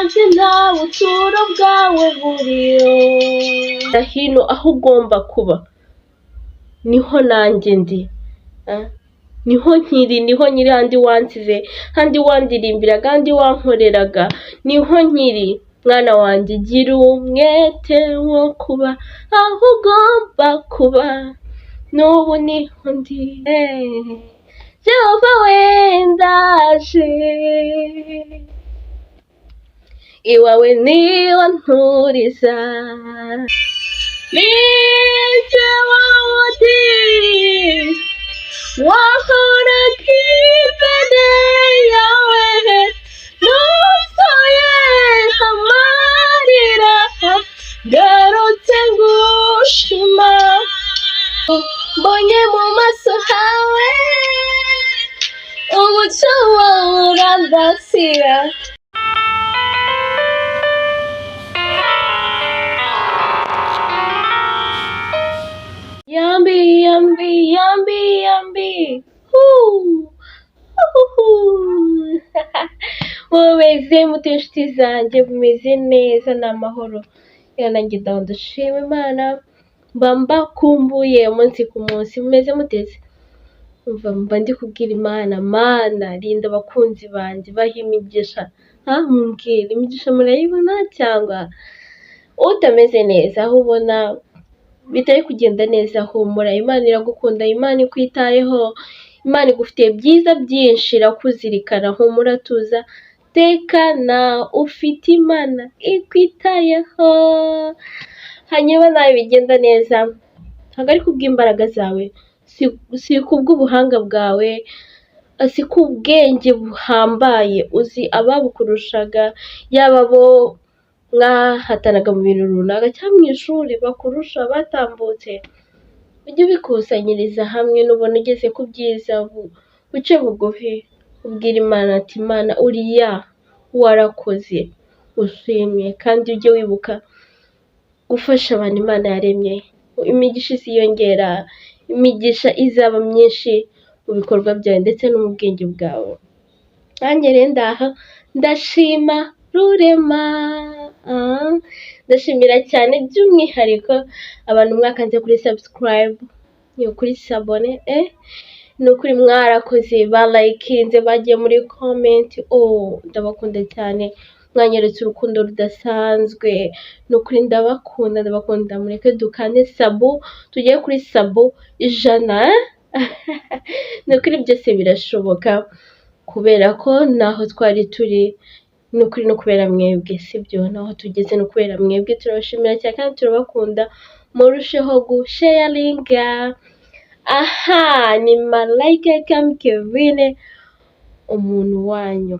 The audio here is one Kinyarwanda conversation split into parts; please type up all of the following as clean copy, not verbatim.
wanjye nta buturo bwawe buriyo. Hino aho ugomba kuba niho nanjye ndi, niho nkiri, niho nyiri, handi wansize, handi wandirimbiraga, handi wankoreraga, niho nkiri. Mwana wanjye gira umwete wo kuba aho ugomba kuba, n'ubu niho ndi. Jehova wendaje, iwawe niho nturiza, nije wawundi wahoraga imbere yawe, nuzuye amarira, ngarutse ngushima, mbonye mu maso hawe umucyo wawe urandasira. Yambi yambi yambi yambi mumeze mute inshuti zanjye? Mumeze neza? ni amahoro? nanjye ndashima Imana, mba mbakumbuye umunsi ku munsi. mumeze muteze? mba ndi kubwira Imana, Mana rinda abakunzi banjye, baha imigisha. mumbwira imigisha murayibona cyangwa utameze neza, aho ubona bitari kugenda neza, humura, Imana iragukunda, Imana ikwitayeho, Imana igufitiye byiza byinshi, irakuzirikana. humura, tuza, tekana, ufite Imana ikwitayeho. hanyuma nawe bigenda neza, ntabwo ari kubw'imbaraga zawe, si kubw'ubuhanga bwawe, si kubwenge buhambaye. uzi ababukurushaga, yaba bo mwahatanaga mu bintu runaka cyangwa mu ishuri bakurusha, batambutse. ujye ubikusanyiriza hamwe, nubona ugeze ku byiza, uce bugufi, ubwira Imana ati, Imana uriya warakoze, ushimwe. kandi ujye wibuka gufasha abantu Imana yaremye. imigisha iziyongera, imigisha izaba myinshi mu bikorwa byawe ndetse no mu bwenge bwawe. nanjye rero ndaha ndashima rurema, ndashimira cyane by'umwihariko abantu mwakanze kuri subscribe, kuri sabone, ni ukuri mwarakoze, balayikinze, bagiye muri comment. ndabakunda cyane, mwanyeretse urukundo rudasanzwe, ni ukuri ndabakunda. mureke dukande sabu, tugere kuri sabu 100. ni ukuri byose birashoboka, kubera ko naho twari turi, ni ukuri no kubera mwebwe, sibyo? naho tugeze no kubera mwebwe. turabashimira cyane kandi turabakunda, murusheho gusharinga. ni Malayika Kevine, umuntu wanyu,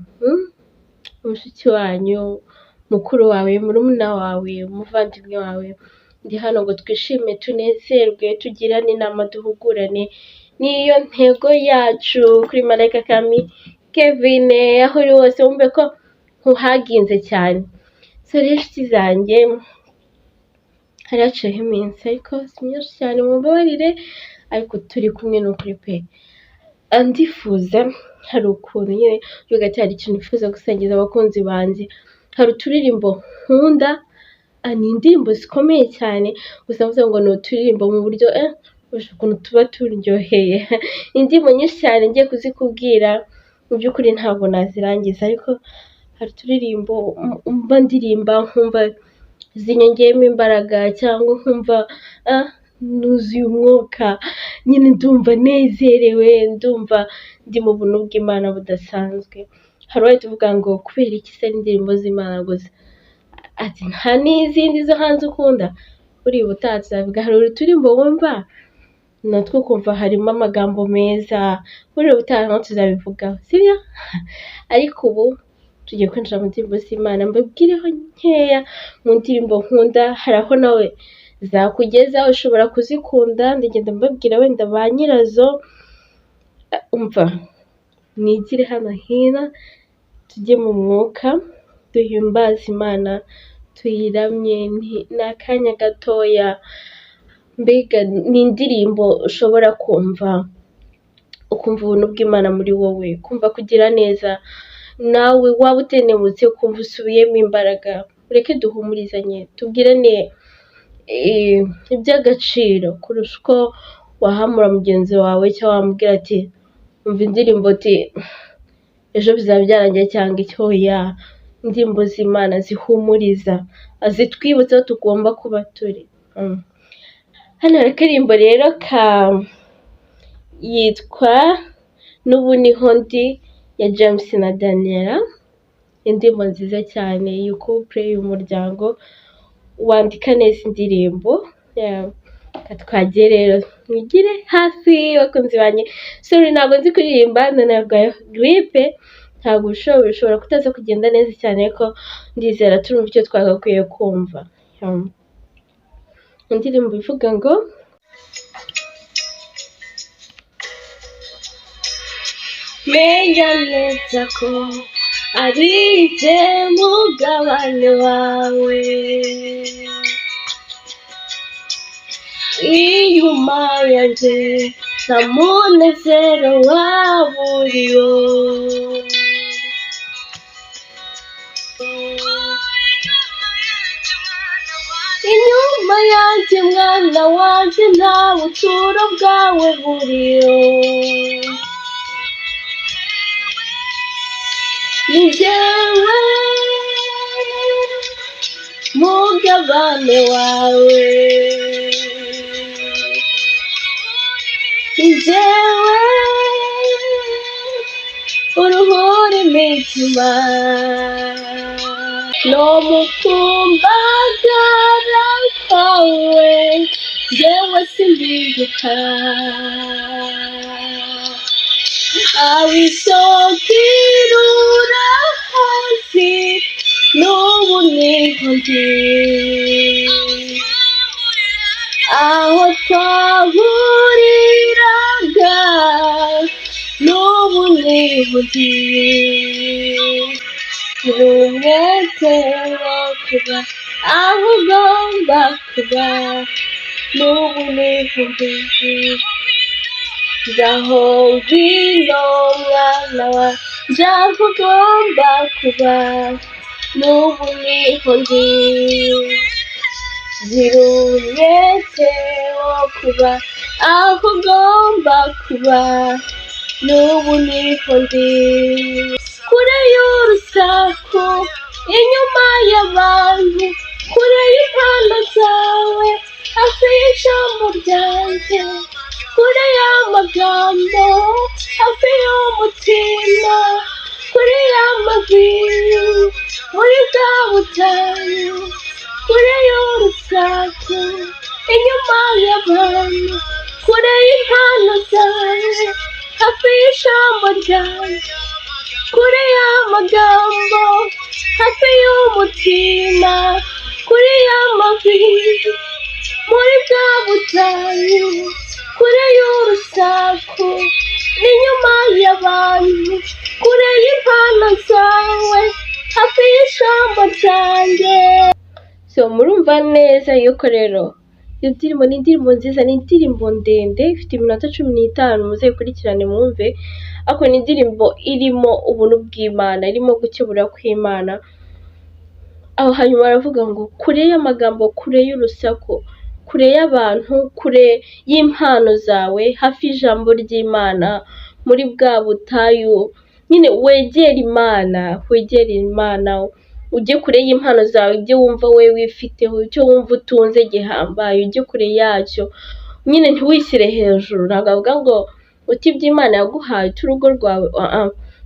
mushiki wanyu, mukuru wawe, murumuna wawe, umuvandimwe wawe. ndi hano ngo twishime, tunezerwe, tugirane inama, duhugurane. niyo ntego yacu kuri Malayika Kevine. aho uri hose wumve ko ntuhaginze cyane. rero inshuti zanjye, hari haciyeho iminsi ariko si myinshi cyane, mumbabarire, ariko turi kumwe n'ukuri pe. ndifuza, hari ukuntu nyine hagati hari ikintu nifuza gusangiza abakunzi banjye. hari uturirimbo nkunda, ni indirimbo zikomeye cyane, gusa mvuze ngo ni uturirimbo mu buryo ukuntu tuba turyoheye. indirimbo nyinshi cyane ngiye kuzikubwira, mu by'ukuri ntabwo nazirangiza, ariko hari uturirimbo mba ndirimba nkumva zinyongeyemo imbaraga, cyangwa nkumva nuzuye umwuka, nyine ndumva nezerewe, ndumva ndi mu buntu bw'Imana budasanzwe. hari uwahita uvuga ngo kubera iki se indirimbo z'Imana gusa? ati nta n'izindi zo hanze ukunda? buriya ubutaha tuzavuga, hari uturirimbo wumva natwe ukumva harimo amagambo meza, buriya ubutaha naho tuzabivugaho, sibyo? ariko ubu tugiye kwinjira mu ndirimbo z'Imana, mbabwireho nkeya mu ndirimbo nkunda. hari aho nawe zakugeza, ushobora kuzikunda, ndagenda mbabwira wenda ba nyirazo. umva, mwigire hano hino, tujye mu mwuka, duhimbaze Imana, tuyiramye. ni akanya gatoya, mbega ni indirimbo ushobora kumva, ukumva ubuntu bw'Imana muri wowe, kumva kugira neza nawe waba utenebutse ukumva usubiyemo imbaraga, ureke duhumurizanye tubwirane iby'agaciro kurusha uko wahamura mugenzi wawe cyangwa wamubwira ati umva indirimbo ati ejo bizaba byarangiye cyangwa icyo. Ya indirimbo z'Imana zihumuriza, zitwibutsa aho tugomba kuba turi. Hano hari akaririmbo rero yitwa n'ubu niho ndi ya James na Daniela, indirimbo nziza cyane y'ukupure y'umuryango wandika neza indirimbo. Twagiye rero mwigire hafi bakunzi banjye. Sorry ntabwo nzi kuririmba, nanarwaye gripe, ntabwo bishobora kutaza kugenda neza cyane, ariko ndizera turumva icyo twagakwiye kumva. Indirimbo ivuga ngo menya neza ko ari jye mugabane wawe, inyuma yanjye nta munezero waba uriyo. Inyuma yanjye mwana wanjye nta buturo bwawe buriyo. Ni jyewe mugabane wawe, ni jyewe uruhura imitima, no mu kumbagara kwawe jyewe simbiguka. Abisokirura hasi n'ubu niho ndi, aho twahuriraga n'ubu niho ndi. Umwete wo kuba aho ugomba kuba n'ubu niho ndi. Ngaho ngwino mwana wanjye aho ugomba kuba n'ubu niho ndi. Gira umwete wo kuba aho ugomba kuba n'ubu niho ndi. Kure y'urusaku, inyuma y'abantu, kure y'impano zawe, hafi y'ijambo ryanjye, kure y'amagambo, hafi y'umutima, kure y'amavi, muri bwa butayu, kure y'urusaku, inyuma y'abantu, kure y'impano zawe, hafi y'ijambo ryanjye, kure y'amagambo, hafi y'umutima, kure y'amavi, muri bwa butayu, kure y'urusaku, inyuma y'abantu, kure y'impano zawe, hafi y'ijambo ryanjye. So murumva neza yuko rero iyo ndirimbo ni indirimbo nziza, ni indirimbo ndende ifite iminota 15, muzayikurikirane mwumve. Ako ni indirimbo irimo ubuntu bw'Imana, irimo gukebura kw'Imana. Aho hanyuma baravuga ngo kure y'amagambo, kure y'urusaku, kure y'abantu, kure y'impano zawe, hafi y'ijambo ry'Imana, muri bwa butayu. Nyine wegera Imana, wegera Imana, ujye kure y'impano zawe, ibyo wumva we wifiteho, icyo wumva utunze gihambaye, ujye kure yacyo. Nyine ntiwishyire hejuru, ntabwo avuga ngo uti iby'Imana yaguhaye urugo rwawe,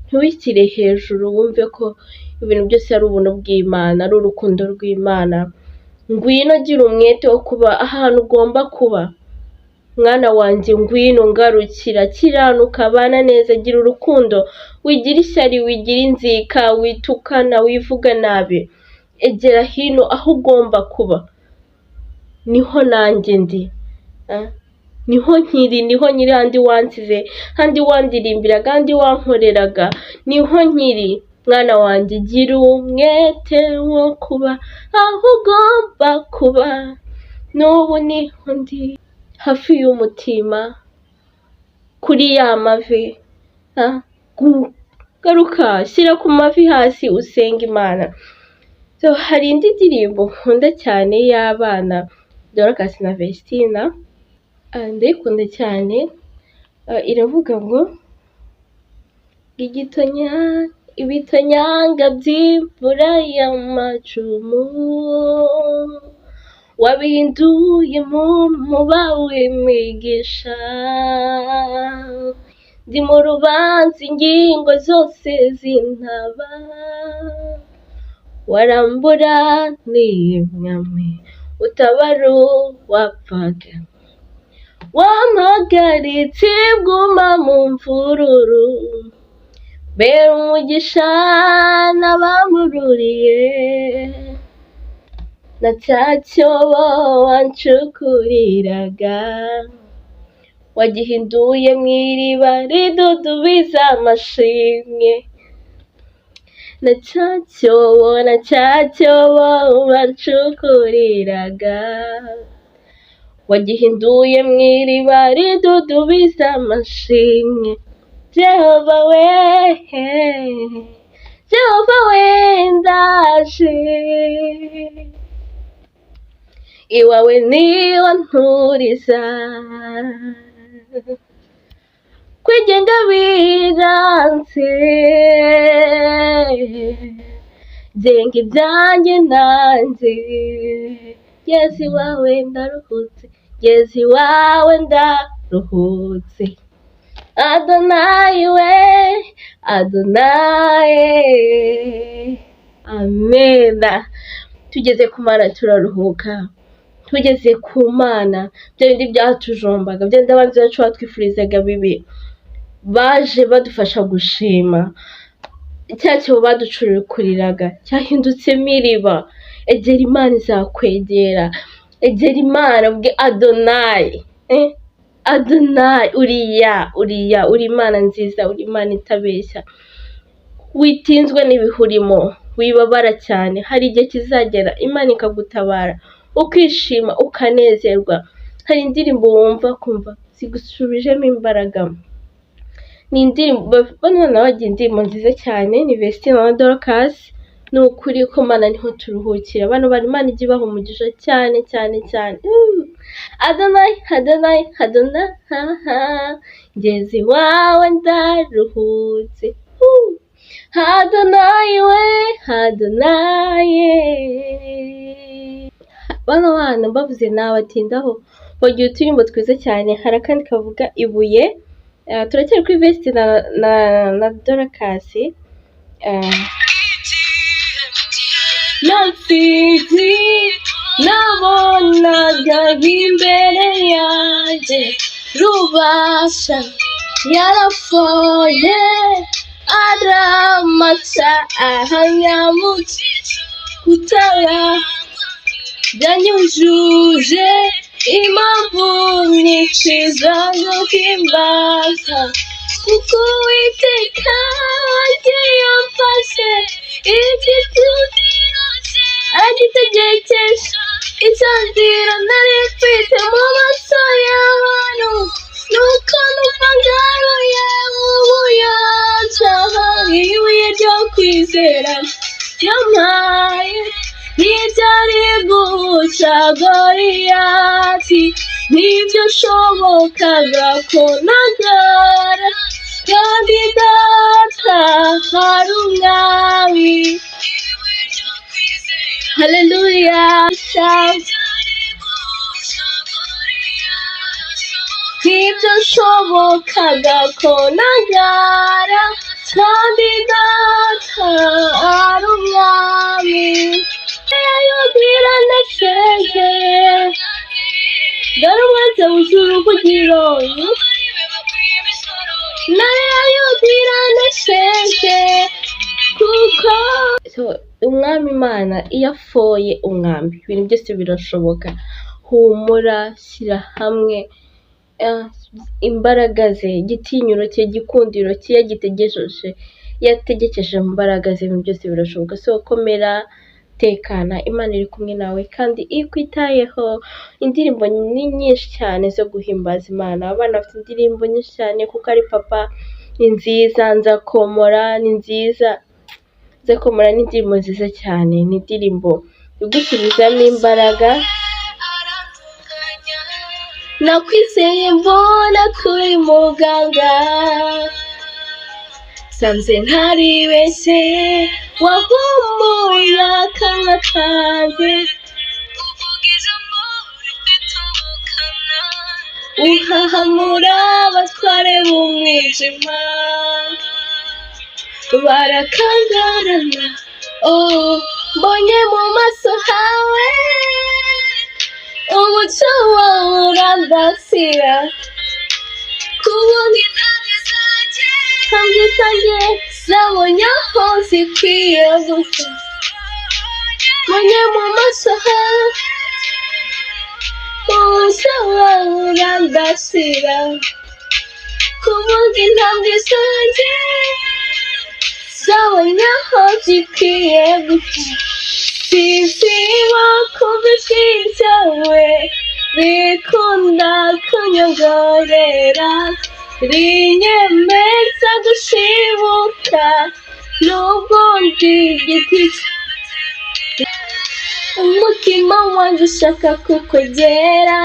ntiwishyire hejuru, wumve ko ibintu byose ari ubuntu bw'Imana, ari urukundo rw'Imana. Ngwino gira umwete wo kuba ahantu ugomba kuba. Mwana wanjye ngwino ngarukira, kiranuka, abana neza, gira urukundo, wigira ishyari, wigira inzika, witukana, wivuga nabi. Egera hino aho ugomba kuba. Niho nanjye ndi. Niho nkiri, niho nyiri, handi wansize, handi wandirimbiraga, handi wankoreraga, niho nkiri. Mwana wanjye gira umwete wo kuba aho ugomba kuba n'ubu niho ndi. Hafi y'umutima, kuri ya mavi, garuka shyira ku mavi hasi usenga Imana. So hari indi ndirimbo nkunda cyane y'abana Dorcas na Vestina, ndayikunda cyane. Iravuga ngo ibitonyanga by'imvura y'amacumu wabihinduye muba w'imigisha, ndi mu rubanza ingingo zose z'intaba, warambura n'imwami utabara uwapfaga, wampagaritse bwuma mu mvururu, bera umugisha n'abamururiye, na cya cyobo wancukuriraga wagihinduye mu iriba ridudubiza amashimwe, na cya cyobo wancukuriraga wagihinduye mu iriba ridudubiza amashimwe. Jehova we ndaje, iwawe niho nturiza, kwigenga biranze, genga ibyanjye nanjye, ngeze iwawe ndaruhutse, ngeze iwawe ndaruhutse. Adonai we, Adonai, amena. Tugeze ku Mana turaruhuka, tugeze ku Mana bya bindi byatujombaga, bya bindi abanzi bacu batwifurizaga bibi, baje badufasha gushima, cya cyobo baducukuriraga cyahindutse iriba. Egera Imana izakwegera, egera Imana ubwe Adonai, Adonai, uriya uri Imana nziza, uri Imana itabeshya, witinzwe n'ibihurimo, wibabara cyane. Hari igihe kizagera Imana ikagutabara, ukishima ukanezerwa. Hari indirimbo wumva kumva zigusubijemo imbaraga, ni indirimbo bagiye indirimbo nziza cyane, ni Vestina na Dorcas. Ni ukuri ko Mana niho turuhukira, bano bari Imana ijya ibaha umugisha cyane cyane cyane. Adonai, Adonai, Adonai, ngeze iwawe ndaruhutse. Adonai we, Adonai. Bano bana mbavuze nabatindaho, bagiye uturimbo twiza cyane. Hari akandi kavuga ibuye, turacyari kuri Vestina na Dorcas. Nafiti nabonaga imbere yanjye, rubasha yarafoye aramata ahanyamutse, kutara byanyujuje impamvu nyinshi zo guhimbaza, kuko Uwiteka wagiye amfashe igitutu agitegekesha icyo nzira nari mfite mu maso y'abantu, nuko numva ngaruye mu buyanja, hari ibuye ryo kwizera yampaye, ntibyari guca Goliyati, ntibyashobokaga ko ntagara, kandi data hari umwami. Hallelujah. Ntibyashobokaga ko ntagara, kandi data ari umwami. Yayubwira ndasenge, dore umwete wuzura uruvugiro, nayo yayubwira ndasenge, kuko umwami Imana iyo afoye umwambi ibintu byose birashoboka. Humura, shyira hamwe imbaraga ze, igitinyiro cye, igikundiro cye yategekeje mu mbaraga ze, ibintu byose birashoboka. So komera, tekana, Imana iri kumwe nawe kandi ikwitayeho. Indirimbo ni nyinshi cyane zo guhimbaza Imana, abana bafite indirimbo nyinshi cyane kuko ari papa, ni nziza, nzakomora ni nziza, nzakomora ni indirimbo nziza cyane, ni indirimbo igusubizamo imbaraga. Nakwizeye mbona kuri muganga, sanze ntaribeshye, wahumuye akanwa kanjye, uhahamura abatware b'umwijima, barakangarana. Oh, mbonye mu maso hawe umuco wawe urandasira, kubona intambwe zanjye zabonye aho zikwiye gusa. Mbonye mu maso hawe umuco wawe urandasira, kubona intambwe zanjye zabonye aho zikwiye gusa. Sinsiba kumva ijwi ryawe rikunda kunyongorera, rinyemeza gushibuka nubwo ndi igiti. Umutima wanjye ushaka kukugera,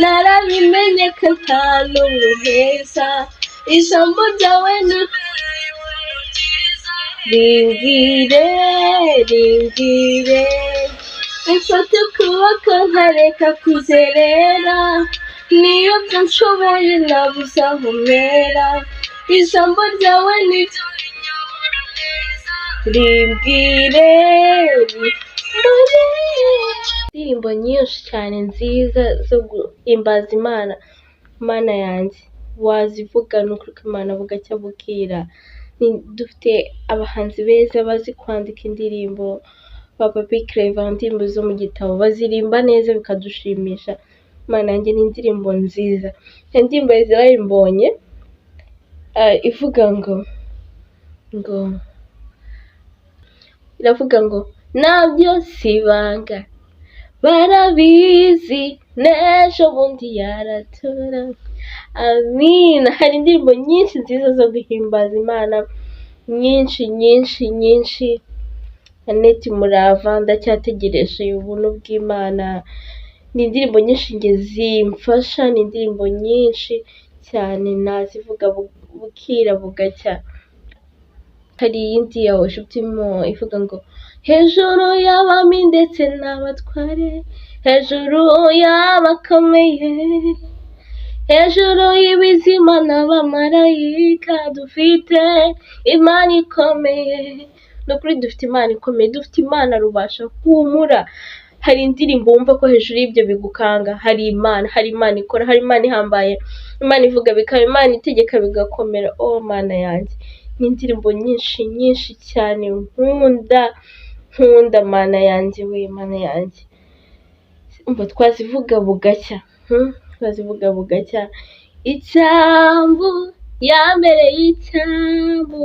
narabimenye ko nta n'umwe uheza. Ijambo ryawe ni rimbwire, mfate ukuboko nkareka kuzerera, niyo nshoboye nabuze aho mpera. Ijambo ryawe ni rimbwire. Indirimbo nyinshi cyane nziza zo guhimbaza Imana. Imana yanjye wazivuga n'ukuri ko Imana bugacya bukira. Dufite abahanzi beza bazi kwandika indirimbo, Papa Clever, indirimbo zo mu gitabo bazirimba neza bikadushimisha. Imana yanjye ni indirimbo nziza. Indirimbo Israel mbonye ivuga ngo iravuga ngo nabyo sibanga, barabizi n'ejo bundi yaratura. Amina. Hari indirimbo nyinshi nziza zo guhimbaza Imana, nyinshi. Aneti Murava, ndacyategereje ubuntu bw'Imana. Ni indirimbo nyinshi nge zimfasha, ni indirimbo nyinshi cyane nazivuga bukira bugacya. Hari iyindi ya umutima ivuga ngo hejuru y'abami ndetse n'abatware, hejuru y'abakomeye, hejuru y'ibizima n'abamarayika, dufite Imana ikomeye. Nukuri dufite Imana ikomeye, dufite Imana rubasha humura. Hari indirimbo wumva ko hejuru y'ibyo bigukanga hari Imana, hari Imana ikora, hari Imana ihambaye, Imana ivuga bikaba, Imana itegeka bigakomera. Oh Mana yanjye, ni indirimbo nyinshi cyane nkunda Mana yanjye, we Mana yanjye, umva twazivuga bugacya, twazivuga bugacya. Icyambu yambereye icyambu,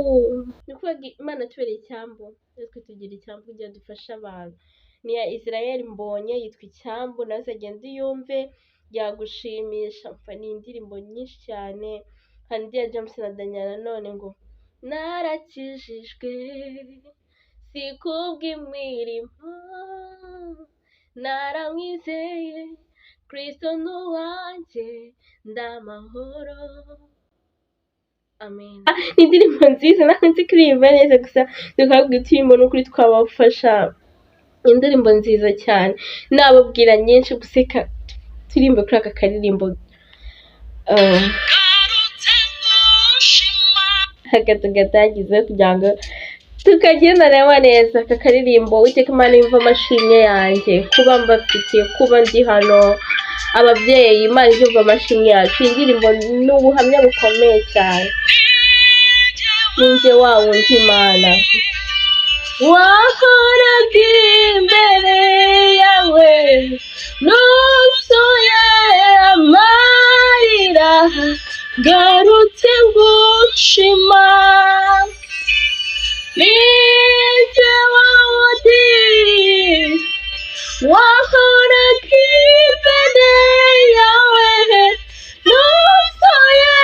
ni ukuvuga Imana tubereye icyambu, natwe tugira icyambu kugira dufashe abantu. Ni iya Israel mbonye yitwa Icyambu, nawe agenda uyumve yagushimisha. Ni indirimbo nyinshi cyane. Hari indi ya James na Daniel nanone ngo narakijijwe si kubw'imirimo, naramwizeye Kristo n'uwanjye ndamahoro. Amen. Ni indirimbo nziza, ntabwo nzi kuririmba neza, gusa tukabwira uturimo n'ukuri twabafasha. Indirimbo nziza cyane, nababwira nyinshi, guseka turimbe kuri aka karirimbo hagatagize kugira ngo tukagendana neza. Aka karirimbo Uwiteka Imana yumva amashimwe yanjye, kuba mbafitiye, kuba ndi hano, ababyeyi, Imana yumva amashimwe yacu. Indirimbo ni ubuhamya bukomeye cyane. Ninjye wa wundi Imana wahoraga imbere yawe, nuzuye amarira, garutse ngushima. Ninjye wa wundi wahoraga imbere yawe, nuzuye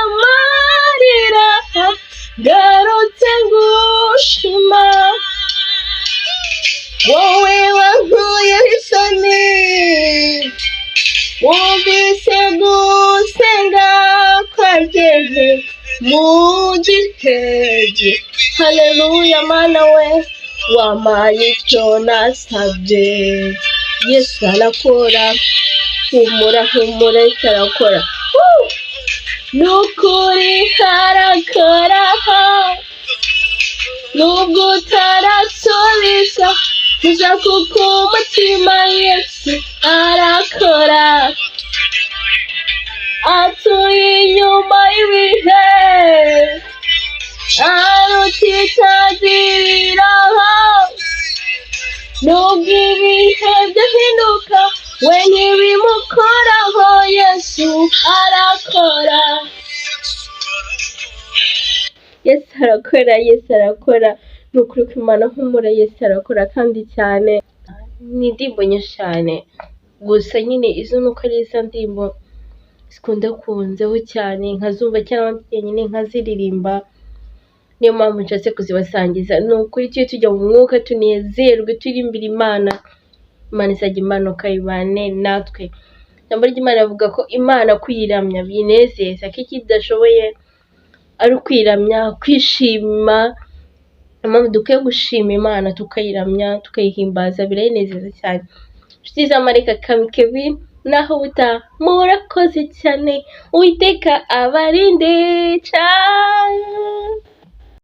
amarira, wowe wankuyeho isoni, wumvise gusenga kwageze mu gitege. Haleluya Mana we, wampaye icyo nasabye. Yesu arakora, humura humura, Yesu arakora. Nukuri arakora, nubwo utarasubiza kuza kuko umutima. Yesu arakora, atuye inyuma y'ibihe, arutitaziraho. Nubwo ibihe byahinduka, we ntibimukoraho. Yesu arakora, Yesu arakora, Yesu arakora. Ni ukuri ko Imana humura, Yesu arakora kandi cyane. Ni indirimbo nyinshi cyane, gusa nyine izo nuko ari izo ndirimbo zikunda kunzeho cyane, nkazumva cyangwa nyine nkaziririmba. Niyo mpamvu nshatse kuzibasangiza. Ni ukuri tujye tujya mu mwuka, tunezerwe, turirimbira Imana. Imana izajya imanuka ibane natwe. Ijambo ry'Imana rivuga ko Imana kuyiramya binezeza, ko ikidashoboye ari ukwiramya, kwishima. Impamvu dukwiye gushima Imana, tukayiramya, tukayihimbaza, birayinezeza cyane. Inshuti za Malayika Kevin, naho buta murakoze cyane. Uwiteka abarinde cyane.